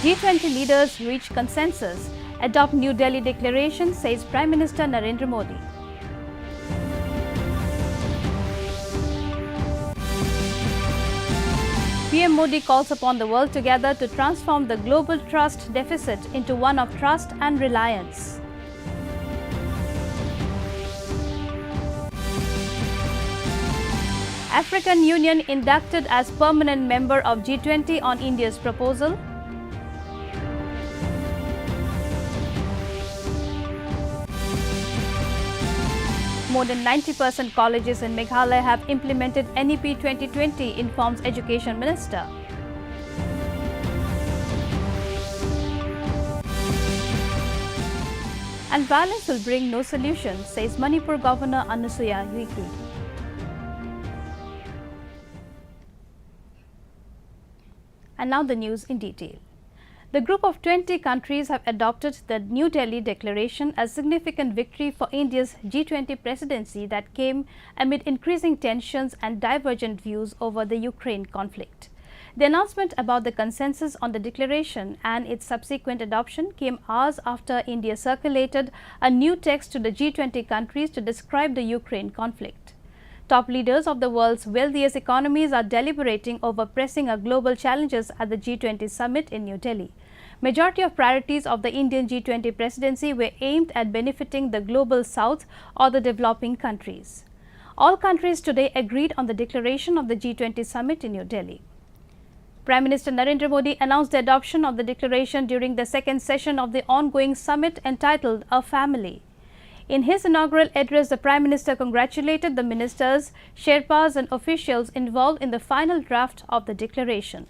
G20 leaders reach consensus, adopt New Delhi Declaration, says Prime Minister Narendra Modi. PM Modi calls upon the world together to transform the global trust deficit into one of trust and reliance. African Union inducted as permanent member of G20 on India's proposal. More than 90% colleges in Meghalaya have implemented NEP 2020, informs Education Minister. And violence will bring no solution, says Manipur Governor Anusuya Uike. And now the news in detail. The group of 20 countries have adopted the New Delhi Declaration, a significant victory for India's G20 presidency that came amid increasing tensions and divergent views over the Ukraine conflict. The announcement about the consensus on the declaration and its subsequent adoption came hours after India circulated a new text to the G20 countries to describe the Ukraine conflict. Top leaders of the world's wealthiest economies are deliberating over pressing global challenges at the G20 summit in New Delhi. Majority of priorities of the Indian G20 presidency were aimed at benefiting the global south or the developing countries. All countries today agreed on the declaration of the G20 summit in New Delhi. Prime Minister Narendra Modi announced the adoption of the declaration during the second session of the ongoing summit entitled A Family. In his inaugural address, the Prime Minister congratulated the ministers, Sherpas and officials involved in the final draft of the declaration.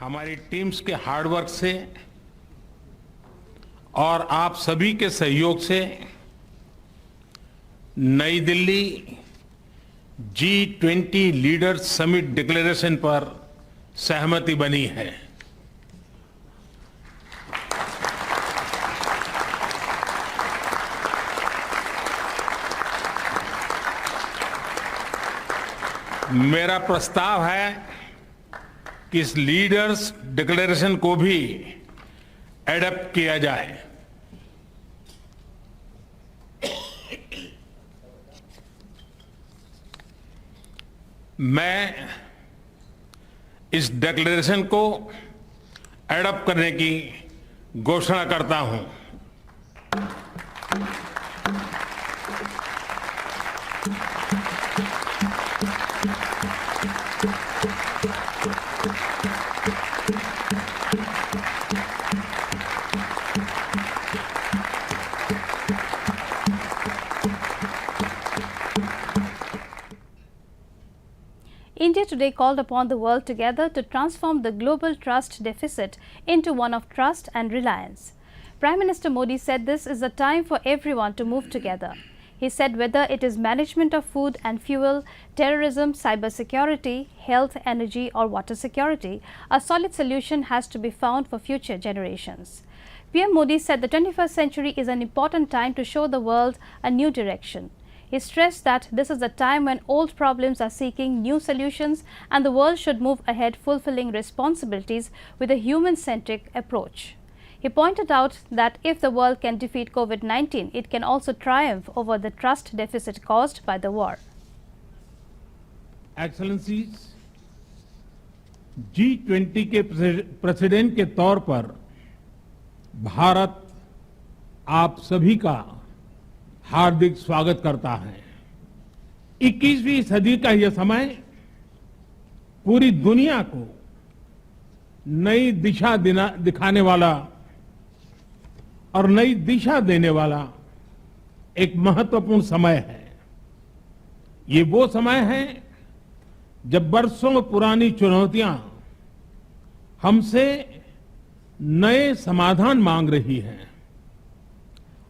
हमारी teams के hard work से और आप सभी के सहयोग से नई Delhi G20 leaders summit declaration पर सहमति बनी है। मेरा प्रस्ताव है कि इस लीडर्स डिक्लेरेशन को भी एडॉप्ट किया जाए। मैं इस डिक्लेरेशन को एडॉप्ट करने की घोषणा करता हूं। India today called upon the world together to transform the global trust deficit into one of trust and reliance. Prime Minister Modi said this is a time for everyone to move together. He said whether it is management of food and fuel, terrorism, cybersecurity, health, energy or water security, a solid solution has to be found for future generations. PM Modi said the 21st century is an important time to show the world a new direction. He stressed that this is a time when old problems are seeking new solutions and the world should move ahead fulfilling responsibilities with a human-centric approach. He pointed out that if the world can defeat COVID-19, it can also triumph over the trust deficit caused by the war. Excellencies, G20 के president के तौर पर भारत आप सभी का हार्दिक स्वागत करता है। 21वीं सदी का यह समय पूरी दुनिया को नई दिशा दिखाने वाला और नई दिशा देने वाला एक महत्वपूर्ण समय है। ये वो समय है जब बरसों पुरानी चुनौतियां हमसे नए समाधान मांग रही हैं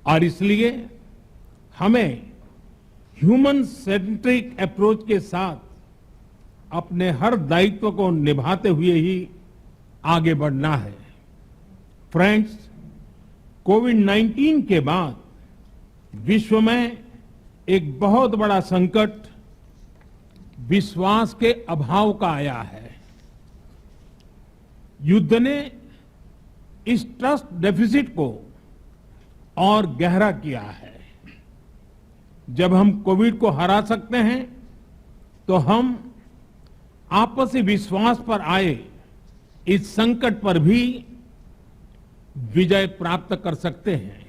और इसलिए हमें ह्यूमन सेंट्रिक अप्रोच के साथ अपने हर दायित्व को निभाते हुए ही आगे बढ़ना है। फ्रेंड्स, कोविड-19 के बाद विश्व में एक बहुत बड़ा संकट विश्वास के अभाव का आया है। युद्ध ने इस ट्रस्ट डेफिसिट को और गहरा किया है। जब हम कोविड को हरा सकते हैं तो हम आपसी विश्वास पर आए इस संकट पर भी विजय प्राप्त कर सकते हैं।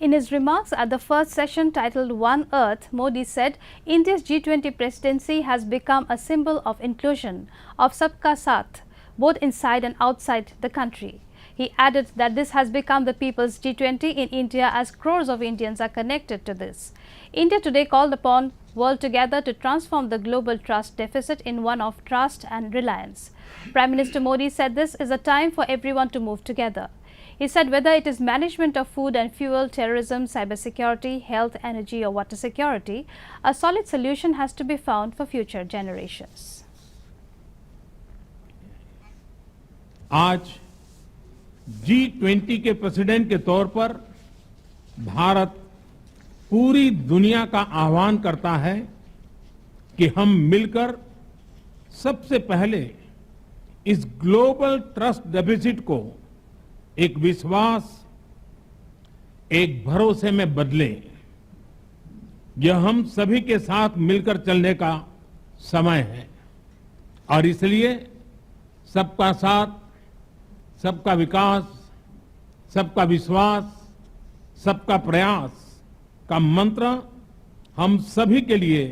In his remarks at the first session titled One Earth, Modi said India's G20 presidency has become a symbol of inclusion, of Sabka Saath, both inside and outside the country. He added that this has become the people's G20 in India as crores of Indians are connected to this. India today called upon world together to transform the global trust deficit in one of trust and reliance. Prime Minister Modi said this is a time for everyone to move together. He said whether it is management of food and fuel, terrorism, cybersecurity, health, energy or water security, a solid solution has to be found for future generations. आज G20 के president के तौर पर भारत पूरी दुनिया का आह्वान करता है कि हम मिलकर सबसे पहले इस ग्लोबल ट्रस्ट डेफिसिट को एक विश्वास, एक भरोसे में बदलें। यह हम सभी के साथ मिलकर चलने का समय है और इसलिए सबका साथ, सबका विकास, सबका विश्वास, सबका प्रयास का मंत्र हम सभी के लिए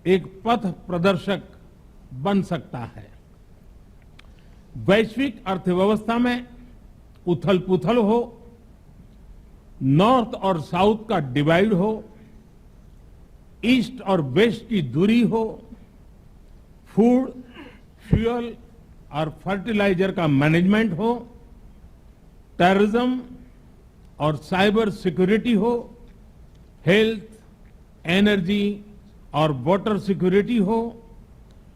एक पथ प्रदर्शक बन सकता है। वैश्विक अर्थव्यवस्था में उथल-पुथल हो, नॉर्थ और साउथ का डिवाइड हो, ईस्ट और वेस्ट की दूरी हो, फूड, फ्यूल और फर्टिलाइजर का मैनेजमेंट हो, टेररिज्म और साइबर सिक्योरिटी हो, हेल्थ, एनर्जी और वाटर सिक्योरिटी हो,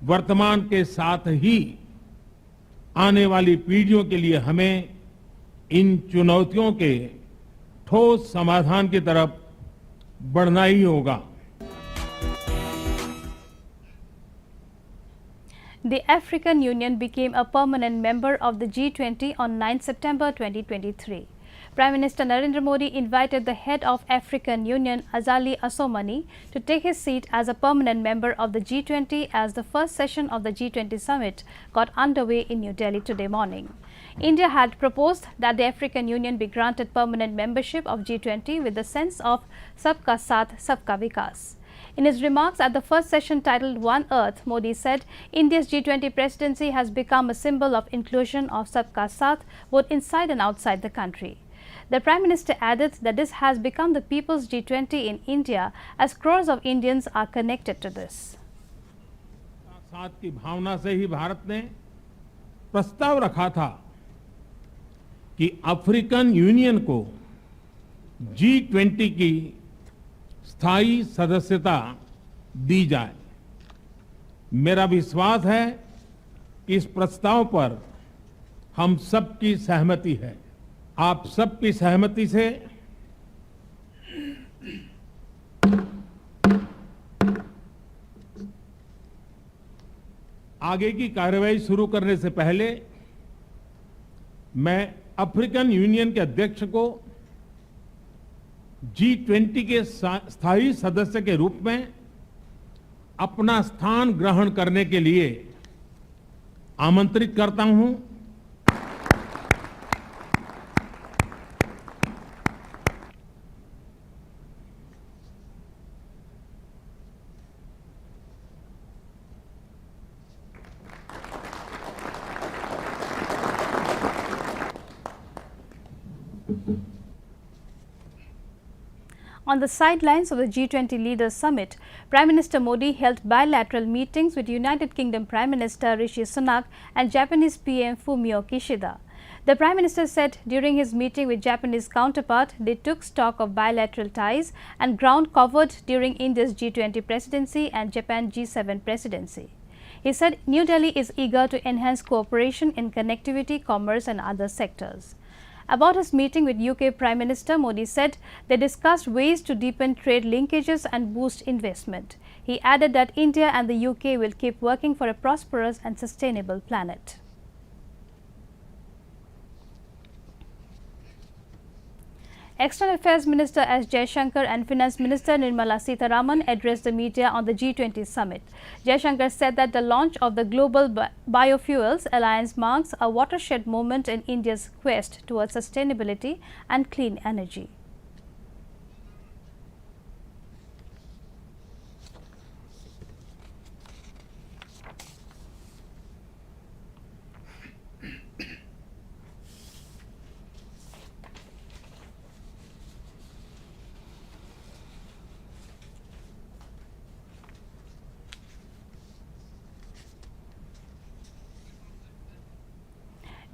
वर्तमान के साथ ही आने वाली पीढ़ियों के लिए हमें इन चुनौतियों के ठोस समाधान की तरफ बढ़ना ही होगा। The African Union became a permanent member of the G20 on 9 September 2023. Prime Minister Narendra Modi invited the head of African Union, Azali Assoumani, to take his seat as a permanent member of the G20 as the first session of the G20 summit got underway in New Delhi today morning. India had proposed that the African Union be granted permanent membership of G20 with the sense of Sabka Saath, Sabka Vikas. In his remarks at the first session titled One Earth, Modi said India's G20 presidency has become a symbol of inclusion of Sabka Saath both inside and outside the country. The Prime Minister added that this has become the people's G20 in India as crores of Indians are connected to this. साथ की भावना से ही भारत ने प्रस्ताव रखा था कि African union को G20 की स्थायी सदस्यता दी जाए। मेरा विश्वास है कि इस प्रस्ताव पर हम सबकी सहमति है। आप सबकी सहमति से आगे की कार्रवाई शुरू करने से पहले मैं अफ्रीकन यूनियन के अध्यक्ष को G20 के स्थायी सदस्य के रूप में अपना स्थान ग्रहण करने के लिए आमंत्रित करता हूं। On the sidelines of the G20 Leaders Summit, Prime Minister Modi held bilateral meetings with United Kingdom Prime Minister Rishi Sunak and Japanese PM Fumio Kishida. The Prime Minister said during his meeting with Japanese counterpart, they took stock of bilateral ties and ground covered during India's G20 presidency and Japan G7 presidency. He said New Delhi is eager to enhance cooperation in connectivity, commerce and other sectors. About his meeting with UK Prime Minister, Modi said they discussed ways to deepen trade linkages and boost investment. He added that India and the UK will keep working for a prosperous and sustainable planet. External Affairs Minister S. Jaishankar and Finance Minister Nirmala Sitharaman addressed the media on the G20 summit. Jaishankar said that the launch of the Global Biofuels Alliance marks a watershed moment in India's quest towards sustainability and clean energy.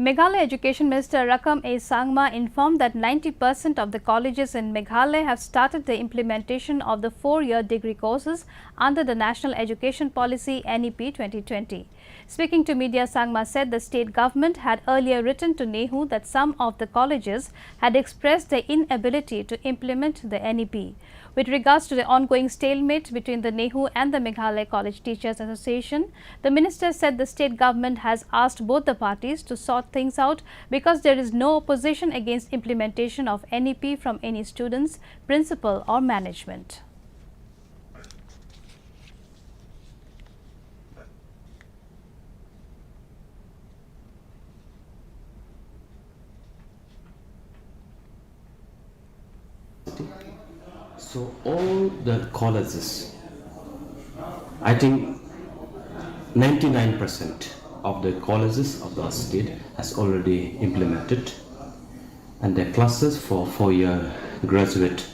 Meghalaya Education Minister Rakam A. Sangma informed that 90% of the colleges in Meghalaya have started the implementation of the 4-year degree courses under the National Education Policy NEP 2020. Speaking to media, Sangma said the state government had earlier written to NEHU that some of the colleges had expressed their inability to implement the NEP. With regards to the ongoing stalemate between the NEHU and the Meghalaya College Teachers Association, the minister said the state government has asked both the parties to sort things out because there is no opposition against implementation of NEP from any students, principal or management. So all the colleges, I think 99% of the colleges of the state has already implemented, and the classes for 4-year graduate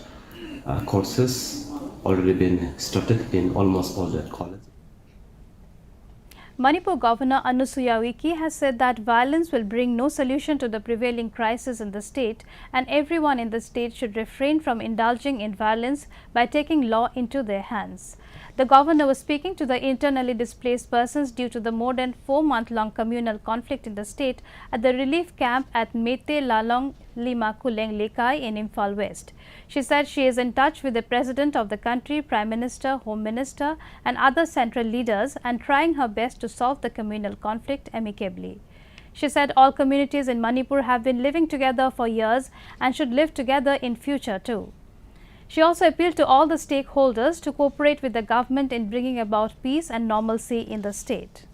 courses already been started in almost all the colleges. Manipur Governor Anusuya Uike has said that violence will bring no solution to the prevailing crisis in the state, and everyone in the state should refrain from indulging in violence by taking law into their hands. The governor was speaking to the internally displaced persons due to the more than 4-month-long communal conflict in the state at the relief camp at Mete Lalong Lima Kuleng Lekai in Imphal West. She said she is in touch with the President of the country, Prime Minister, Home Minister and other central leaders and trying her best to solve the communal conflict amicably. She said all communities in Manipur have been living together for years and should live together in future too. She also appealed to all the stakeholders to cooperate with the government in bringing about peace and normalcy in the state.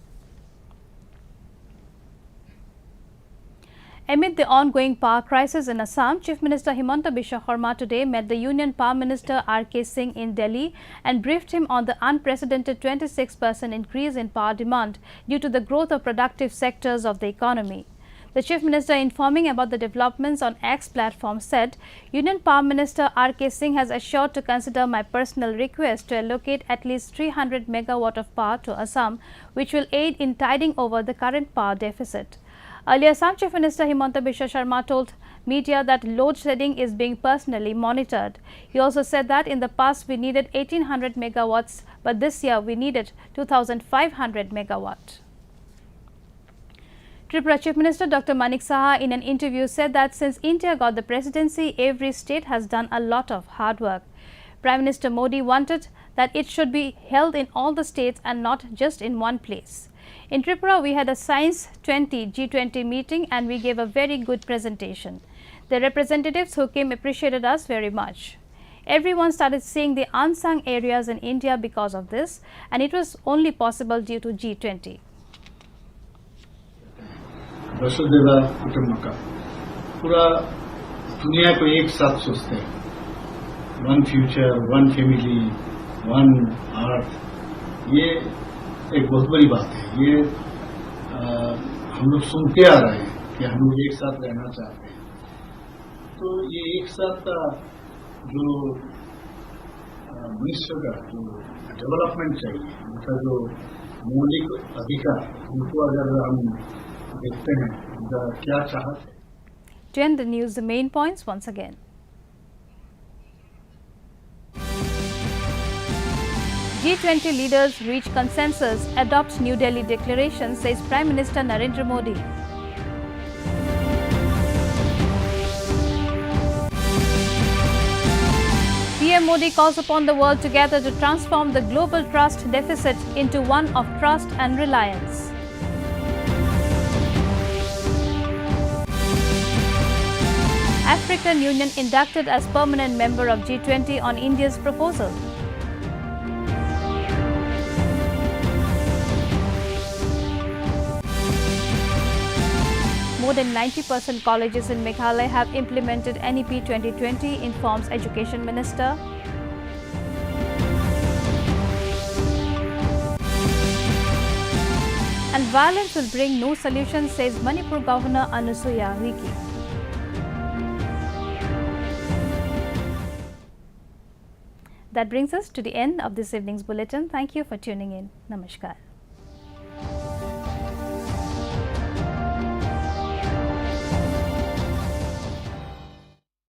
Amid the ongoing power crisis in Assam, Chief Minister Himanta Biswa Sarma today met the Union Power Minister R.K. Singh in Delhi and briefed him on the unprecedented 26% increase in power demand due to the growth of productive sectors of the economy. The Chief Minister, informing about the developments on X platform, said, Union Power Minister R.K. Singh has assured to consider my personal request to allocate at least 300 megawatt of power to Assam, which will aid in tiding over the current power deficit. Earlier, Assam Chief Minister Himanta Biswa Sarma told media that load shedding is being personally monitored. He also said that in the past we needed 1800 megawatts, but this year we needed 2500 megawatt. Tripura Chief Minister Dr. Manik Saha in an interview said that since India got the presidency, every state has done a lot of hard work. Prime Minister Modi wanted that it should be held in all the states and not just in one place. In Tripura, we had a Science 20 G20 meeting and we gave a very good presentation. The representatives who came appreciated us very much. Everyone started seeing the unsung areas in India because of this, and it was only possible due to G20. Vasudeva कुटुंबकम पूरा दुनिया को एक साथ सोचते हैं, one future, one family, one earth, ये एक बहुत बड़ी बात है। ये हम लोग सुनते आ रहे हैं कि हम लोग एक साथ रहना चाहते हैं। तो ये एक साथ का जो मिनिस्टर का जो डेवलपमेंट चाहिए, उनका जो मौलिक अधिकार, उनको अगर हम देखते हैं क्या चाहते हैं। To end the news, the main points once again. G20 leaders reach consensus, adopt New Delhi declaration, says Prime Minister Narendra Modi. PM Modi calls upon the world together to transform the global trust deficit into one of trust and reliance. African Union inducted as permanent member of G20 on India's proposal. More than 90% colleges in Meghalaya have implemented NEP 2020, informs Education Minister. And violence will bring no solution, says Manipur Governor Anusuya Uike. That brings us to the end of this evening's bulletin. Thank you for tuning in. Namaskar.